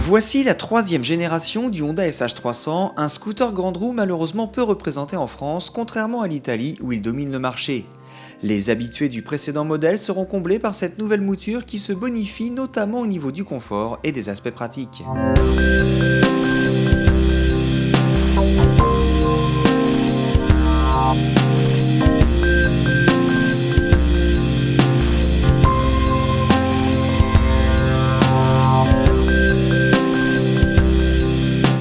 Voici la troisième génération du Honda SH300, un scooter grande roue malheureusement peu représenté en France, contrairement à l'Italie où il domine le marché. Les habitués du précédent modèle seront comblés par cette nouvelle mouture qui se bonifie notamment au niveau du confort et des aspects pratiques.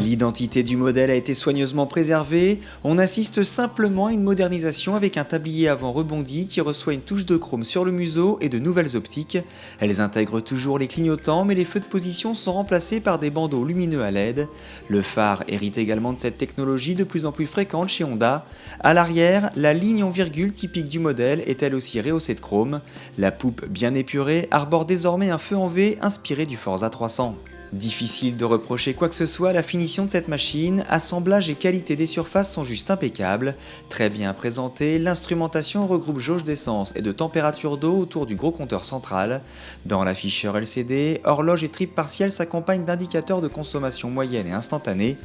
L'identité du modèle a été soigneusement préservée, on assiste simplement à une modernisation avec un tablier avant rebondi qui reçoit une touche de chrome sur le museau et de nouvelles optiques. Elles intègrent toujours les clignotants mais les feux de position sont remplacés par des bandeaux lumineux à LED. Le phare hérite également de cette technologie de plus en plus fréquente chez Honda. À l'arrière, la ligne en virgule typique du modèle est elle aussi rehaussée de chrome. La poupe bien épurée arbore désormais un feu en V inspiré du Forza 300. Difficile de reprocher quoi que ce soit à la finition de cette machine, assemblage et qualité des surfaces sont juste impeccables. Très bien présentée, l'instrumentation regroupe jauge d'essence et de température d'eau autour du gros compteur central. Dans l'afficheur LCD, horloge et trip partielle s'accompagnent d'indicateurs de consommation moyenne et instantanée.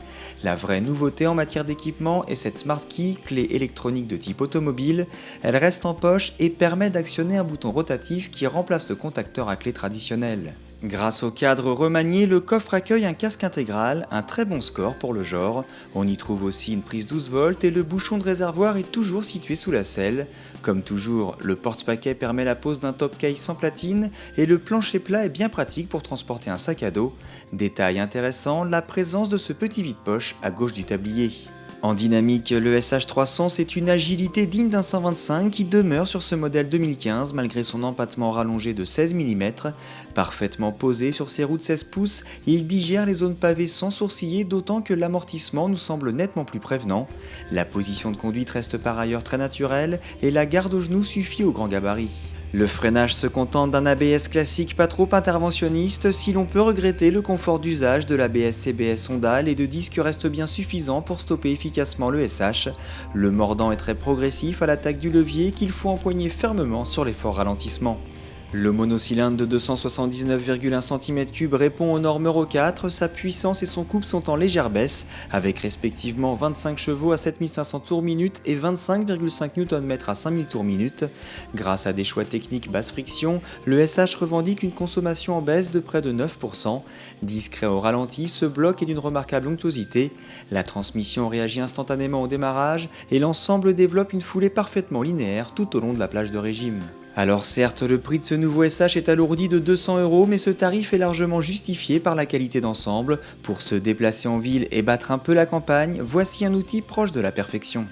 La vraie nouveauté en matière d'équipement est cette Smart Key, clé électronique de type automobile. Elle reste en poche et permet d'actionner un bouton rotatif qui remplace le contacteur à clé traditionnel. Grâce au cadre remanié, le coffre accueille un casque intégral, un très bon score pour le genre. On y trouve aussi une prise 12 volts et le bouchon de réservoir est toujours situé sous la selle. Comme toujours, le porte-paquet permet la pose d'un top case sans platine et le plancher plat est bien pratique pour transporter un sac à dos. Détail intéressant, la présence de ce petit vide-poche à gauche du tablier. En dynamique, le SH300 c'est une agilité digne d'un 125 qui demeure sur ce modèle 2015 malgré son empattement rallongé de 16 mm. Parfaitement posé sur ses roues de 16 pouces, il digère les zones pavées sans sourciller d'autant que l'amortissement nous semble nettement plus prévenant. La position de conduite reste par ailleurs très naturelle et la garde au genou suffit au grand gabarit. Le freinage se contente d'un ABS classique pas trop interventionniste, si l'on peut regretter le confort d'usage de l'ABS-CBS Honda, les deux disques restent bien suffisants pour stopper efficacement le SH. Le mordant est très progressif à l'attaque du levier qu'il faut empoigner fermement sur les forts ralentissements. Le monocylindre de 279,1 cm3 répond aux normes Euro 4, sa puissance et son couple sont en légère baisse, avec respectivement 25 chevaux à 7500 tours minute et 25,5 Nm à 5000 tours minute. Grâce à des choix techniques basse friction, le SH revendique une consommation en baisse de près de 9%. Discret au ralenti, ce bloc est d'une remarquable onctuosité. La transmission réagit instantanément au démarrage et l'ensemble développe une foulée parfaitement linéaire tout au long de la plage de régime. Alors certes, le prix de ce nouveau SH est alourdi de 200 €, mais ce tarif est largement justifié par la qualité d'ensemble. Pour se déplacer en ville et battre un peu la campagne, voici un outil proche de la perfection.